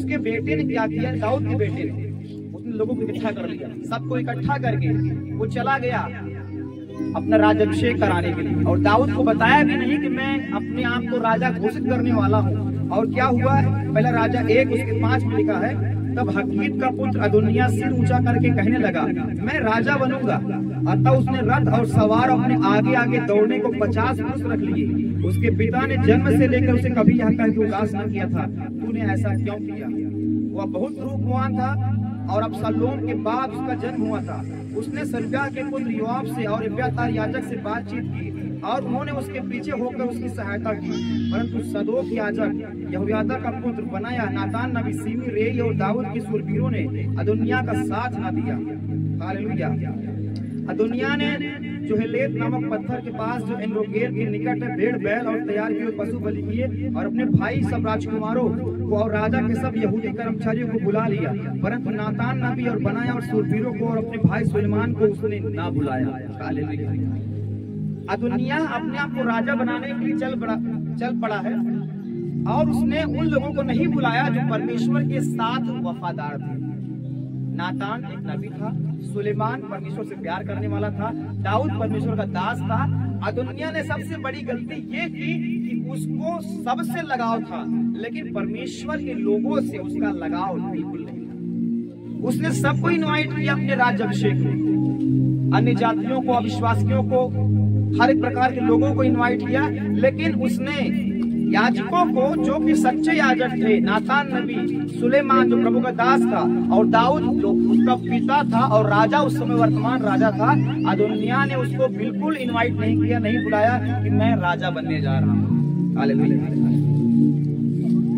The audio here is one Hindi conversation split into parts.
उसके बेटे ने क्या किया, दाऊद के बेटे ने, उसने लोगों को इकट्ठा कर लिया, सबको इकट्ठा करके वो चला गया अपना राज्याभिषेक कराने के लिए। और दाऊद को बताया भी नहीं कि मैं अपने आप को राजा घोषित करने वाला हूँ। और क्या हुआ, पहला राजा 1 उसके 5 में लिखा है, तब हकीत का पुत्र अदोनिय्याह सिर ऊंचा करके कहने लगा, मैं राजा बनूंगा। अतः उसने रथ और सवार अपने आगे आगे दौड़ने को 50 पुरुष रख लिए। उसके पिता ने जन्म से लेकर उसे कभी यहाँ कह के उदास न किया था, तूने ऐसा क्यों किया। वह बहुत रूपवान था और अबशालोम के बाद उसका जन्म हुआ था। उसने सरूया के पुत्र योआब से और अब्यातार याजक से बातचीत की और उन्होंने उसके पीछे होकर उसकी सहायता की। परंतु सदोक याजक यहोयादा का पुत्र बनाया, नातान नबी, सीमी, रेई और दाऊद के शूरवीरों ने अदोनिय्याह का साथ न दिया। हालेलुया। अदोनिय्याह ने जोहेलेत नामक पत्थर के पास जो एनरोगेल के निकट है भेड़ बैल और तैयार किए पशु बलि किए और अपने भाई सब राजकुमारों को और राजा के सब यहूदी कर्मचारियों को बुला लिया। परंतु नातान नबी और बनाया और शूरवीरों को और अपने भाई सुलेमान को उसने ना बुलाया। हालेलुया। अदोनिय्याह अपने आप को राजा बनाने के लिए चल पड़ा है और उसने उन लोगों को नहीं बुलाया जो परमेश्वर के साथ वफादार थे। नातान एक नबी था, सुलेमान परमेश्वर से प्यार करने वाला था, दाऊद परमेश्वर का दास था। अदोनिय्याह ने सबसे बड़ी गलती ये की कि उसको सबसे लगाव था, लेकिन परमेश्वर के लोगों से उसका लगाव बिल्कुल नहीं। उसने सबको इनवाइट किया अपने राज्याभिषेक में, अन्य जातियों को, अविश्वासियों को, हर एक प्रकार के लोगों को इनवाइट किया, लेकिन उसने याजकों को जो कि सच्चे याजक थे, नातान नबी, सुलेमान जो प्रभु का दास था और दाऊद जो उसका पिता था और राजा उस समय वर्तमान राजा था, अदोनिय्याह ने उसको बिल्कुल इनवाइट नहीं किया, नहीं बुलाया कि मैं राजा बनने जा रहा हूँ। हालेलुया।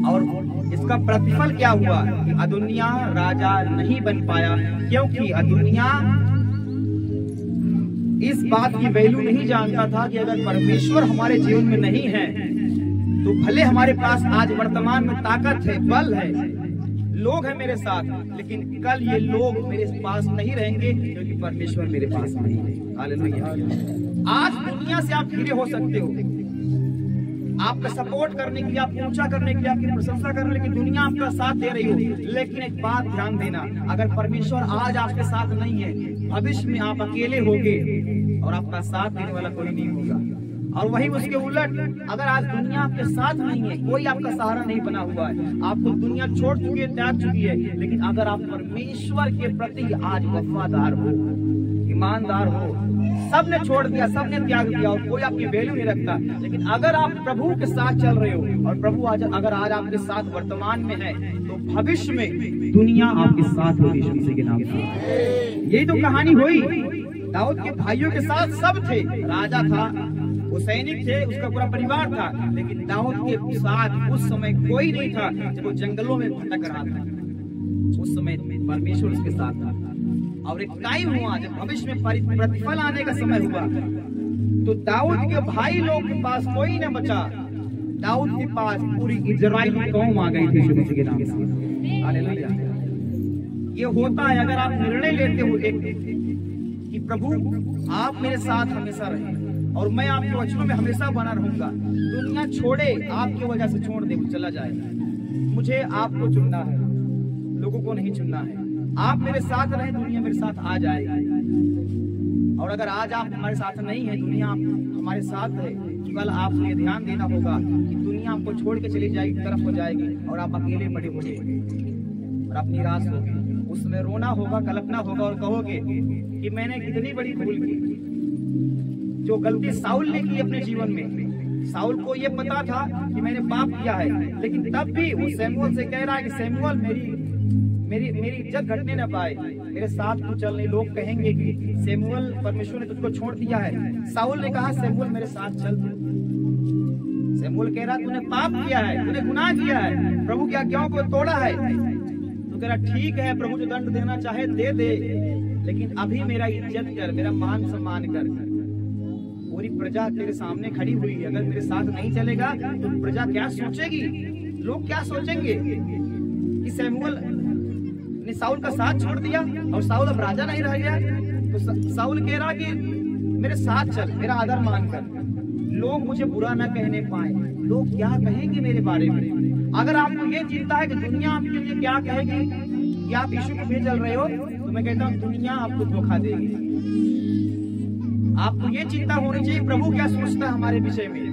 और इसका प्रतिफल क्या हुआ कि अदोनिय्याह राजा नहीं बन पाया, क्योंकि अदोनिय्याह इस बात की वैल्यू नहीं जानता था कि अगर परमेश्वर हमारे जीवन में नहीं है तो भले हमारे पास आज वर्तमान में ताकत है, बल है, लोग हैं मेरे साथ, लेकिन कल ये लोग मेरे पास नहीं रहेंगे क्योंकि परमेश्वर मेरे पास नहीं है। हालेलुया। आज दुनिया से आप घिरे हो सकते हो, आपका सपोर्ट करने के लिए, आपको ऊंचा करने के लिए, आपकी प्रशंसा करने के लिए दुनिया आपका साथ दे रही हो, लेकिन एक बात ध्यान देना, अगर परमेश्वर आज आपके साथ नहीं है, भविष्य में आप अकेले होगे और आपका साथ देने वाला कोई नहीं होगा। और वही उसके उलट, अगर आज दुनिया आपके साथ नहीं है, कोई आपका सहारा नहीं बना हुआ है, आपको दुनिया छोड़ चुकी है, त्याग चुकी है, लेकिन अगर आप परमेश्वर के प्रति आज वफादार हो, ईमानदार हो, सबने छोड़ दिया, सबने त्याग दिया और कोई आपकी वैल्यू नहीं रखता, लेकिन अगर आप प्रभु के साथ चल रहे हो और प्रभु अगर आज आपके साथ वर्तमान में है, तो भविष्य में दुनिया आपके साथ होगी यीशु मसीह के नाम से। यही तो कहानी हुई। दाऊद के भाइयों के साथ सब थे, राजा था, वो सैनिक थे, उसका पूरा परिवार था, लेकिन दाऊद के साथ उस समय कोई नहीं था। जब वो जंगलों में भटक रहा था, उस समय परमेश्वर उसके साथ था। और एक टाइम हुआ जब भविष्य में प्रतिफल आने का समय हुआ, तो दाऊद के भाई लोग के पास कोई न बचा, दाऊद के पास पूरी इजराइल कौम आ गई थी यीशु मसीह के नाम से। हालेलुया। ये होता है अगर आप निर्णय लेते हो एक कि प्रभु आप मेरे साथ हमेशा रहे और मैं आपके वचनों में हमेशा बना रहूंगा, दुनिया छोड़े, आपकी वजह से छोड़ दे, चला जाए, मुझे आपको चुनना है, लोगों को नहीं चुनना है। आप मेरे साथ रहे, दुनिया मेरे साथ आ जाएगी। और अगर आज आप हमारे साथ नहीं है, दुनिया हमारे साथ है, कल आपको ये ध्यान देना होगा कि दुनिया आपको छोड़ के चली जाएगी, तरफ हो जाएगी और आप अकेले पड़े होंगे और आप निराश होंगे। उसमें रोना होगा, कल्पना होगा और कहोगे कि मैंने कितनी बड़ी भूल की। जो गलती साउल ने की अपने जीवन में, साउल को ये पता था कि मैंने पाप किया है, लेकिन तब भी वो शमूएल से कह रहा है कि शमूएल मेरी इज्जत घटने न पाए, मेरे साथ तू चल, नहीं लोग कहेंगे कि शमूएल परमेश्वर ने तुझको छोड़ दिया है। साउल ने कहा शमूएल मेरे साथ चल। शमूएल कह रहा तूने पाप किया है, तूने गुनाह किया है, प्रभु की आज्ञाओं को तोड़ा है। तो कह रहा ठीक है प्रभु, जो दंड देना चाहे दे दे, लेकिन अभी मेरा इज्जत कर, मेरा मान सम्मान कर। पूरी प्रजा तेरे सामने खड़ी हुई है, अगर मेरे साथ नहीं चलेगा तो प्रजा क्या सोचेगी, लोग क्या सोचेंगे कि शमूएल ने साउल का साथ छोड़ दिया और साउल अब राजा नहीं रह गया। तो साउल कह रहा कि मेरे साथ चल, मेरा आदर मान कर। लोग मुझे बुरा न कहने पाए, लोग क्या कहेंगे मेरे बारे में। अगर आपको ये चिंता है कि दुनिया आपके लिए क्या कहेगी कि आप यीशु के पीछे चल रहे हो, तो मैं कहता हूँ दुनिया आपको धोखा देगी। आपको ये चिंता होनी चाहिए प्रभु क्या सोचता है हमारे विषय में।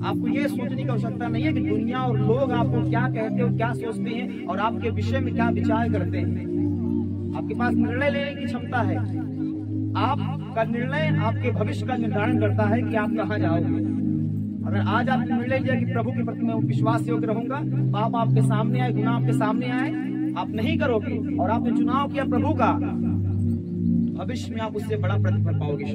आपको ये सोचने की आवश्यकता नहीं है कि दुनिया और लोग आपको क्या कहते हो, क्या सोचते हैं और आपके विषय में क्या विचार करते हैं। आपके पास निर्णय लेने की क्षमता है। आपका निर्णय आपके भविष्य का निर्धारण करता है कि आप कहाँ जाओगे। अगर आज आपने निर्णय लिया कि प्रभु के प्रति मैं विश्वास योग्य रहूंगा, पाप आपके सामने आए, गुनाह आपके सामने आए, आप नहीं करोगे और आपने चुनाव किया प्रभु का, भविष्य में आप उससे बड़ा प्रतिफल पाओगे।